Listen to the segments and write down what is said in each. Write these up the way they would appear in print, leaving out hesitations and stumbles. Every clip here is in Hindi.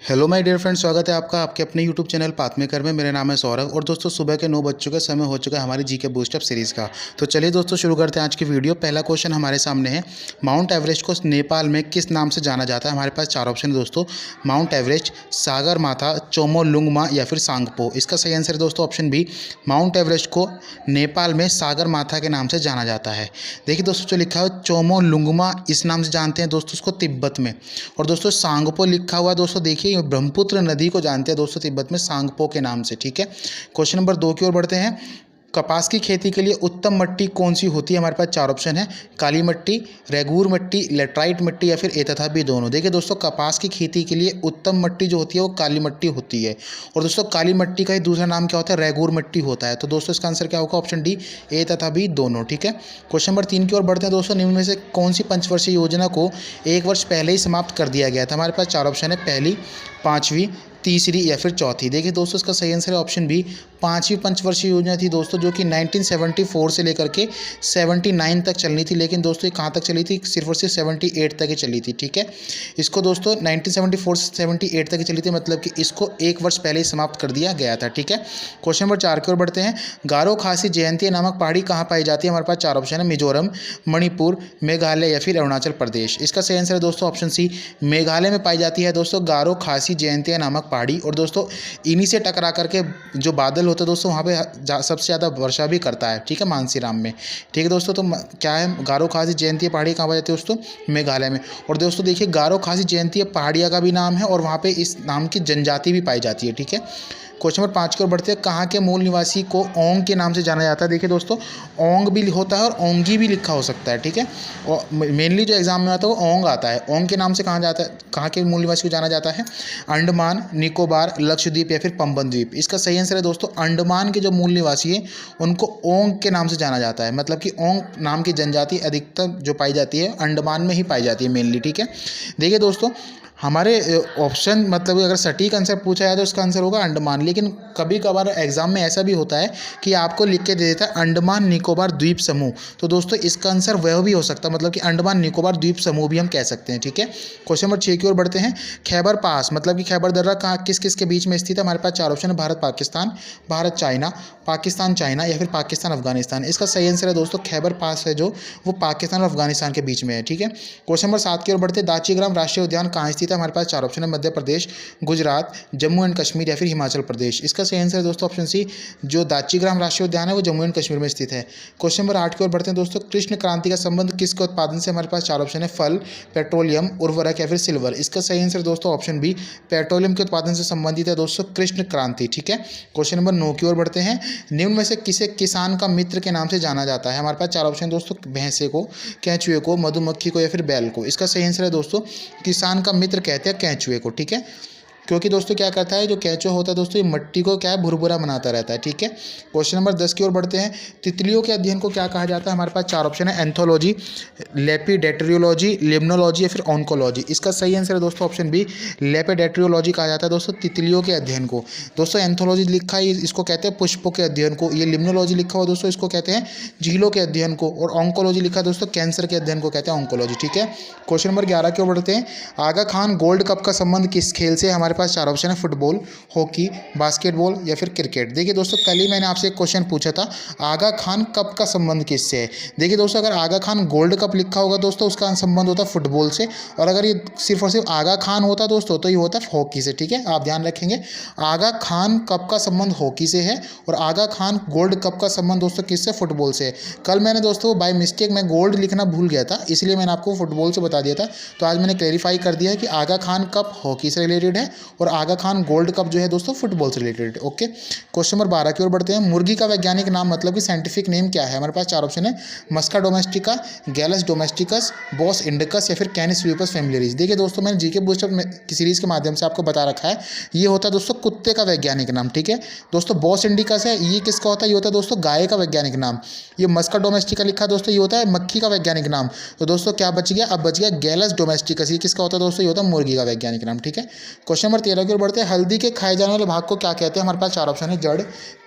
हेलो माय डियर फ्रेंड्स, स्वागत है आपका आपके अपने यूट्यूब चैनल पाथमेकर में। मेरा नाम है सौरभ और दोस्तों सुबह के 9 बज चुके समय हो चुका है हमारी जीके बूस्टअप सीरीज़ का। तो चलिए दोस्तों शुरू करते हैं आज की वीडियो। पहला क्वेश्चन हमारे सामने है, माउंट एवरेस्ट को नेपाल में किस नाम से जाना जाता है। हमारे पास चार ऑप्शन है दोस्तों, माउंट एवरेस्ट, सागर माथा, चोमोलुंगमा या फिर सांगपो। इसका सही आंसर है दोस्तों ऑप्शन बी, माउंट एवरेस्ट को नेपाल में सागर माथा के नाम से जाना जाता है। देखिए दोस्तों जो लिखा है चोमोलुंगमा, इस नाम से जानते हैं दोस्तों उसको तिब्बत में। और दोस्तों सांगपो लिखा हुआ है दोस्तों, देखिए ब्रह्मपुत्र नदी को जानते हैं दोस्तों तिब्बत में सांगपो के नाम से। ठीक है, क्वेश्चन नंबर 2 की ओर बढ़ते हैं। कपास की खेती के लिए उत्तम मिट्टी कौन सी होती है। हमारे पास चार ऑप्शन है, काली मिट्टी, रेगूर मिट्टी, लेटराइट मिट्टी या फिर ए तथा बी दोनों। देखिए दोस्तों कपास की खेती के लिए उत्तम मिट्टी जो होती है वो काली मिट्टी होती है। और दोस्तों काली मिट्टी का ही दूसरा नाम क्या होता है, रेगूर मिट्टी होता है। तो दोस्तों इसका आंसर क्या होगा, ऑप्शन डी, ए तथा बी दोनों। ठीक है, क्वेश्चन नंबर 3 की ओर बढ़ते हैं दोस्तों। निम्न में से कौन सी पंचवर्षीय योजना को एक वर्ष पहले ही समाप्त कर दिया गया था। हमारे पास चार ऑप्शन है, पहली, पाँचवीं, तीसरी या फिर चौथी। देखिए दोस्तों इसका सही आंसर है ऑप्शन बी, पाँचवीं पंचवर्षीय योजना थी दोस्तों, जो कि 1974 से लेकर के 79 तक चलनी थी। लेकिन दोस्तों ये कहाँ तक चली थी, सिर्फ और सिर्फ 78 तक ही चली थी। ठीक है, इसको दोस्तों 1974 से 78 तक ही चली थी, मतलब कि इसको एक वर्ष पहले ही समाप्त कर दिया गया था। ठीक है, क्वेश्चन नंबर 4 की ओर बढ़ते हैं। गारो खासी जयंती नामक पहाड़ी कहाँ पाई जाती है। हमारे पास चार ऑप्शन है, मिजोरम, मणिपुर, मेघालय या फिर अरुणाचल प्रदेश। इसका सही आंसर है दोस्तों ऑप्शन सी, मेघालय में पाई जाती है दोस्तों गारो खासी जयंती नामक पहाड़ी। और दोस्तों इन्हीं से टकरा करके जो बादल होते हैं दोस्तों वहाँ पे सबसे ज़्यादा वर्षा भी करता है। ठीक है, मानसीराम में। ठीक है दोस्तों, तो क्या है, गारो खासी जयंती पहाड़ी कहाँ पाई जाती है दोस्तों, मेघालय में। और दोस्तों देखिए गारो खासी जयंती पहाड़िया का भी नाम है और वहाँ पे इस नाम की जनजाति भी पाई जाती है। ठीक है, क्वेश्चन नंबर 5 की ओर बढ़ते हैं। कहाँ के मूल निवासी को ओंग के नाम से जाना जाता है। देखिए दोस्तों ओंग भी होता है और ओंगी भी लिखा हो सकता है। ठीक है, और मेनली जो एग्जाम में आता है वो ओंग आता है। ओंग के नाम से कहाँ जाता है, कहाँ के मूल निवासी को जाना जाता है, अंडमान, निकोबार, लक्षद्वीप या फिर पंबन द्वीप। इसका सही आंसर है दोस्तों अंडमान के जो मूल निवासी हैं उनको ओंग के नाम से जाना जाता है। मतलब कि ओंग नाम की जनजाति अधिकतर जो पाई जाती है अंडमान में ही पाई जाती है मेनली। ठीक है, देखिए दोस्तों हमारे ऑप्शन मतलब अगर सटीक आंसर पूछा जाए तो उसका आंसर होगा अंडमान। लेकिन कभी कभार एग्जाम में ऐसा भी होता है कि आपको लिख के दे देता है अंडमान निकोबार द्वीप समूह, तो दोस्तों इसका आंसर वह भी हो सकता है, मतलब कि अंडमान निकोबार द्वीप समूह भी हम कह सकते हैं। ठीक है, क्वेश्चन नंबर 6 की ओर बढ़ते हैं। खैबर पास मतलब कि खैबर दर्रा कहाँ किस किस के बीच में स्थित है। हमारे पास चार ऑप्शन है, भारत पाकिस्तान, भारत चाइना, पाकिस्तान चाइना या फिर पाकिस्तान अफगानिस्तान। इसका सही आंसर है दोस्तों खैबर पास है जो वो पाकिस्तान और अफगानिस्तान के बीच में है। ठीक है, क्वेश्चन नंबर 7 की ओर बढ़ते हैं। दाचीग्राम राष्ट्रीय उद्यान कहाँ स्थित है। हमारे पास चार ऑप्शन है, मध्य प्रदेश, गुजरात, जम्मू एंड कश्मीर या फिर हिमाचल प्रदेश। इसका सही आंसर है दोस्तों ऑप्शन सी, जो दाचीग्राम राष्ट्रीय उद्यान है वो जम्मू एंड कश्मीर में स्थित है। क्वेश्चन नंबर 8 की ओर बढ़ते हैं दोस्तों। कृष्ण क्रांति का संबंध किसके उत्पादन से। हमारे पास चार ऑप्शन है, फल, पेट्रोलियम, उर्वरक या फिर सिल्वर। इसका सही आंसर दोस्तों ऑप्शन बी, पेट्रोलियम के उत्पादन से संबंधित है दोस्तों कृष्ण क्रांति। ठीक है, क्वेश्चन नंबर 9 की ओर बढ़ते हैं। निम्न में से किसे किसान का मित्र के नाम से जाना जाता है। हमारे पास चार ऑप्शन दोस्तों, भैंसे को, कैंचुए को, मधुमक्खी को या फिर बैल को। इसका सही आंसर है दोस्तों किसान का मित्र कहते हैं कैंचुए को। ठीक है, क्योंकि दोस्तों क्या करता है जो कैंचुआ होता है दोस्तों, ये मिट्टी को क्या है भुरभुरा बनाता रहता है। ठीक है, क्वेश्चन नंबर 10 की ओर बढ़ते हैं। तितलियों के अध्ययन को क्या कहा जाता है। हमारे पास चार ऑप्शन है, एंथोलॉजी, लेपिडेट्रियोलॉजी, लिम्नोलॉजी या फिर ऑन्कोलॉजी। इसका सही आंसर है दोस्तों ऑप्शन बी, लेपिडेट्रियोलॉजी कहा जाता है दोस्तों तितलियों के अध्ययन को। दोस्तों एंथोलॉजी लिखा है इसको कहते हैं पुष्पों के अध्ययन को, ये लिम्नोलॉजी लिखा हुआ दोस्तों इसको कहते हैं झीलों के अध्ययन को, और ऑन्कोलॉजी लिखा है दोस्तों कैंसर के अध्ययन को कहते हैं ऑन्कोलॉजी। ठीक है, क्वेश्चन नंबर 11 की ओर बढ़ते हैं। आगा खान गोल्ड कप का संबंध किस खेल से। हमारे पास चार ऑप्शन है, फुटबॉल, हॉकी, बास्केटबॉल या फिर क्रिकेट। देखिए दोस्तों कल ही मैंने आपसे एक क्वेश्चन पूछा था, आगा खान कप का संबंध किससे है। देखिए दोस्तों अगर आगा खान गोल्ड कप लिखा होगा दोस्तों उसका संबंध होता है फुटबॉल से, और अगर ये सिर्फ और सिर्फ आगा खान होता दोस्तों तो ये होता है हॉकी से। ठीक है, आप ध्यान रखेंगे आगा खान कप का संबंध हॉकी से है और आगा खान गोल्ड कप का संबंध दोस्तों किससे, फुटबॉल से। कल मैंने दोस्तों बाय मिस्टेक मैं गोल्ड लिखना भूल गया था, इसलिए मैंने आपको फुटबॉल से बता दिया था। तो आज मैंने क्लैरिफाई कर दिया है कि आगा खान कप हॉकी से रिलेटेड है और आगा खान गोल्ड कप जो है दोस्तों फुटबॉल से रिलेटेड। ओके, क्वेश्चन नंबर 12 की ओर बढ़ते हैं। मुर्गी का वैज्ञानिक नाम मतलब कि साइंटिफिक नेम क्या है। हमारे पास चार ऑप्शन है, मस्का डोमेस्टिका, गैलस डोमेस्टिकस, बॉस इंडिकस या फिर कैनिस ल्यूपस फैमिलियरिस। देखिए दोस्तों मैंने जीके बूस्टअप की सीरीज के माध्यम से आपको बता रखा है, ये होता है दोस्तों कुत्ते का वैज्ञानिक नाम। ठीक है दोस्तों, बॉस इंडिकस है ये किसका होता है, ये होता है दोस्तों गाय का वैज्ञानिक नाम। ये मस्का डोमेस्टिका लिखा दोस्तों ये होता है मक्खी का वैज्ञानिक नाम। तो दोस्तों क्या बच गया, अब बच गया गैलस डोमेस्टिकस, ये किसका होता है दोस्तों, ये होता है मुर्गी का वैज्ञानिक नाम। ठीक है, क्वेश्चन नंबर नंबर 13 की ओर बढ़ते हैं। हल्दी के खाए जाने वाले भाग को क्या कहते हैं? हमारे पास 4 ऑप्शन है, जड़,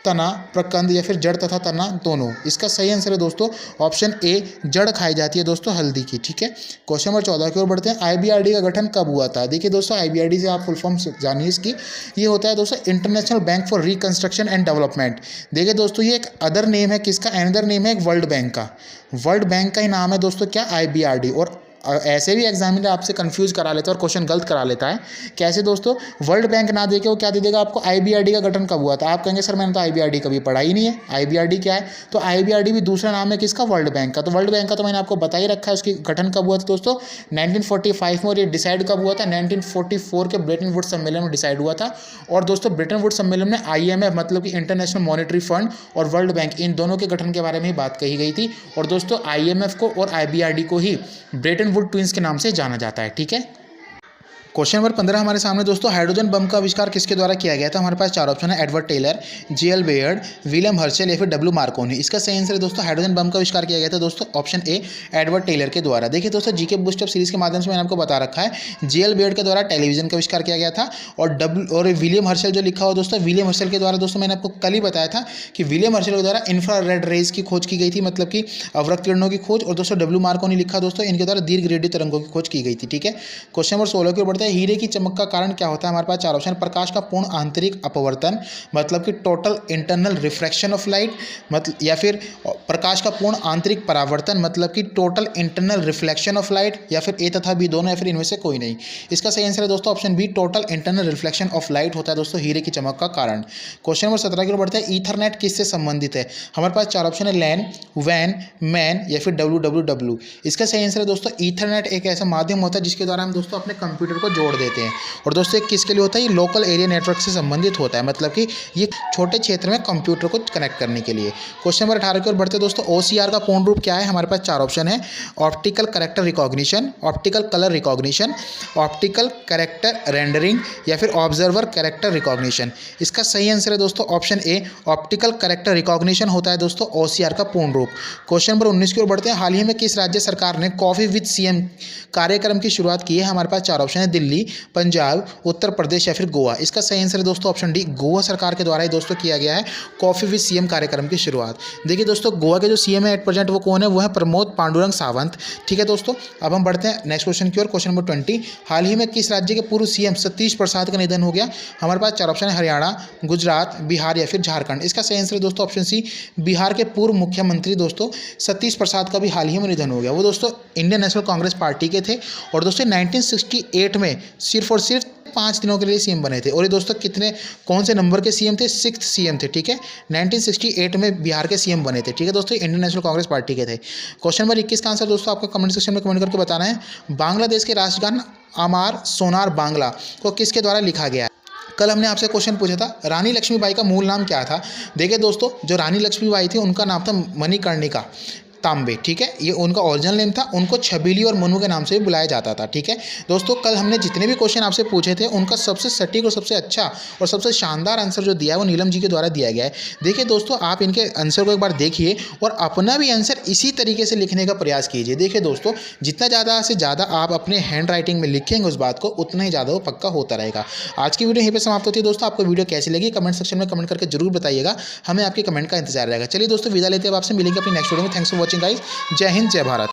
तना, प्रकंद या फिर जड़ तथा तना दोनों। इसका सही आंसर है दोस्तों ऑप्शन ए, जड़ खाई जाती है दोस्तों हल्दी की। ठीक है, क्वेश्चन नंबर 14 की ओर बढ़ते हैं। IBRD का गठन कब हुआ था? देखिए दोस्तों, IBRD से आप फुल फॉर्म जानिए इसकी। ये होता है दोस्तों international bank for reconstruction and development. देखिए दोस्तों, ये एक अदर नेम है किसका? अनदर नेम है एक वर्ल्ड बैंक का। वर्ल्ड बैंक का ही नाम है दोस्तों क्या? IBRD। और ऐसे भी एग्जामिनर आपसे कंफ्यूज करा लेता है और क्वेश्चन गलत करा लेता है। कैसे दोस्तों? वर्ल्ड बैंक ना देके वो क्या दे देगा आपको? IBRD का गठन कब हुआ था? आप कहेंगे सर मैंने तो IBRD कभी पढ़ा ही नहीं है। IBRD क्या है? तो IBRD भी दूसरा नाम है किसका? वर्ल्ड बैंक का। तो वर्ल्ड बैंक का तो मैंने आपको बता ही रखा है, उसकी गठन कब हुआ था दोस्तों? 1945 में। और ये डिसाइड कब हुआ था? 1944 के ब्रेटन वुड्स सम्मेलन में डिसाइड हुआ था। और दोस्तों ब्रेटन वुड्स सम्मेलन में IMF मतलब कि इंटरनेशनल मॉनेटरी फंड और वर्ल्ड बैंक, इन दोनों के गठन के बारे में ही बात कही गई थी। और दोस्तों IMF को और IBRD को ही ब्रेटन वुड ट्विंस के नाम से जाना जाता है। ठीक है, क्वेश्चन नंबर 15 हमारे सामने दोस्तों। हाइड्रोजन बम का आविष्कार किसके द्वारा किया गया था? हमारे पास 4 ऑप्शन है, Edward Teller, JL Baird, William Herschel या फिर W मार्कोनी। इसका सही आंसर है दोस्तों हाइड्रोजन बम का आविष्कार किया गया था दोस्तों ऑप्शन ए, एडवर्ड टेलर के द्वारा। देखिए दोस्तों, जीके बूस्ट अप सीरीज के माध्यम से मैंने आपको बता रखा है, JL बेयर्ड के द्वारा टेलीविजन का आविष्कार किया गया था। और विलियम हर्शल जो लिखा हुआ दोस्तों, विलियम हर्शल के द्वारा दोस्तों मैंने आपको कल ही बताया था कि विलियम हर्शल के द्वारा इंफ्रारेड रेज की खोज की गई थी, मतलब कि अवरक्त किरणों की खोज। और दोस्तों W मार्कोनी लिखा दोस्तों, इनके द्वारा दीर्घ रेडियो तरंगों की खोज की गई थी। ठीक है, क्वेश्चन नंबर 16 की ओर बढ़ते हैं। हीरे की चमक का कारण क्या होता है? हमारे पास 4 ऑप्शन, प्रकाश का पूर्ण आंतरिक अपवर्तन मतलब कि total internal refraction of light, मतलब या फिर प्रकाश का पूर्ण आंतरिक परावर्तन मतलब कि total internal reflection of light, या फिर ए तथा बी दोनों, या फिर इनमें से कोई नहीं। इसका सही आंसर है दोस्तों option B, total internal reflection of light होता है दोस्तों हीरे की चमक का कारण। क्वेश्चन नंबर 17 की ओर बढ़ते हैं। ईथरनेट किससे संबंधित है? हमारे पास 4 ऑप्शन है, लैन, वैन, मैन या फिर WWW। इसका सही आंसर है दोस्तों ईथरनेट एक ऐसा माध्यम होता है जिसके द्वारा हम दोस्तों अपने कंप्यूटर को जोड़ देते हैं। और दोस्तों किसके लिए होता है? ये लोकल एरिया नेटवर्क से संबंधित होता है, मतलब कि ये छोटे क्षेत्र में कंप्यूटर को कनेक्ट करने के लिए। क्वेश्चन नंबर 18 की ओर बढ़ते दोस्तों। OCR का पूर्ण रूप क्या है? हमारे पास 4 ऑप्शन है, optical character recognition, optical colour recognition, optical character rendering या फिर ऑब्जर्वर कैरेक्टर रिकॉग्निशन। इसका सही आंसर है दोस्तों option A, optical character recognition होता है दोस्तों OCR का पूर्ण रूप। क्वेश्चन नंबर 19 की ओर बढ़ते हैं। हाल ही में किस राज्य सरकार ने कॉफी विद CM कार्यक्रम की शुरुआत की है? हमारे पास 4 ऑप्शन है, दिल्ली, पंजाब, उत्तर प्रदेश या फिर गोवा। इसका सही आंसर है दोस्तों ऑप्शन डी, गोवा सरकार के द्वारा ही दोस्तों किया गया है कॉफी विद CM कार्यक्रम की शुरुआत। देखिए दोस्तों, गोवा के जो CM है एट प्रेजेंट वो कौन है? वो है प्रमोद पांडुरंग सावंत। ठीक है दोस्तों, अब हम बढ़ते हैं नेक्स्ट क्वेश्चन की ओर। क्वेश्चन नंबर 20, हाल ही में किस राज्य के पूर्व CM सतीश प्रसाद का निधन हो गया? हमारे पास 4 ऑप्शन है, हरियाणा, गुजरात, बिहार या फिर झारखंड। इसका सही आंसर है दोस्तों ऑप्शन सी, बिहार के पूर्व मुख्यमंत्री दोस्तों सतीश प्रसाद का भी हाल ही में निधन हो गया। वो दोस्तों इंडियन नेशनल कांग्रेस पार्टी के थे और दोस्तों 1968 में सिर्फ और सिर्फ 5 दिनों के लिए CM बने थे। और ये दोस्तों कौन से नंबर के CM थे? 6th CM थे। ठीक है, 1968 में बिहार के CM बने थे। ठीक है दोस्तों, इंडियन नेशनल कांग्रेस पार्टी के थे। क्वेश्चन नंबर 21 का आंसर दोस्तों आपको कमेंट सेक्शन में कमेंट करके बताना है। बांग्लादेश के राष्ट्रगान अमार सोनार बांग्ला को किसके द्वारा लिखा गया है? कल हमने आपसे क्वेश्चन पूछा था, रानी लक्ष्मीबाई का मूल नाम क्या था? देखिए दोस्तों, जो रानी लक्ष्मीबाई थी उनका नाम था मणिकर्णिका तांबे। ठीक है, ये उनका ओरिजिनल नेम था। उनको छबीली और मनु के नाम से भी बुलाया जाता था। ठीक है दोस्तों, कल हमने जितने भी क्वेश्चन आपसे पूछे थे उनका सबसे सटीक और सबसे अच्छा और सबसे शानदार आंसर जो दिया है वो नीलम जी के द्वारा दिया गया है। देखिए दोस्तों, आप इनके आंसर को एक बार देखिए और अपना भी आंसर इसी तरीके से लिखने का प्रयास कीजिए। देखिए दोस्तों, जितना ज़्यादा से ज़्यादा आप अपने हैंड राइटिंग में लिखेंगे उस बात को, उतना ही ज़्यादा वो पक्का होता रहेगा। आज की वीडियो यहीं पर समाप्त होती है दोस्तों। आपको वीडियो कैसी लगी कमेंट सेक्शन में कमेंट करके जरूर बताइएगा, हमें आपके कमेंट का इंतजार रहेगा। चलिए दोस्तों, विदा लेते हैं, आपसे मिलेंगे अपनी नेक्स्ट वीडियो में। Thanks for watching guys. जय हिंद, जय भारत।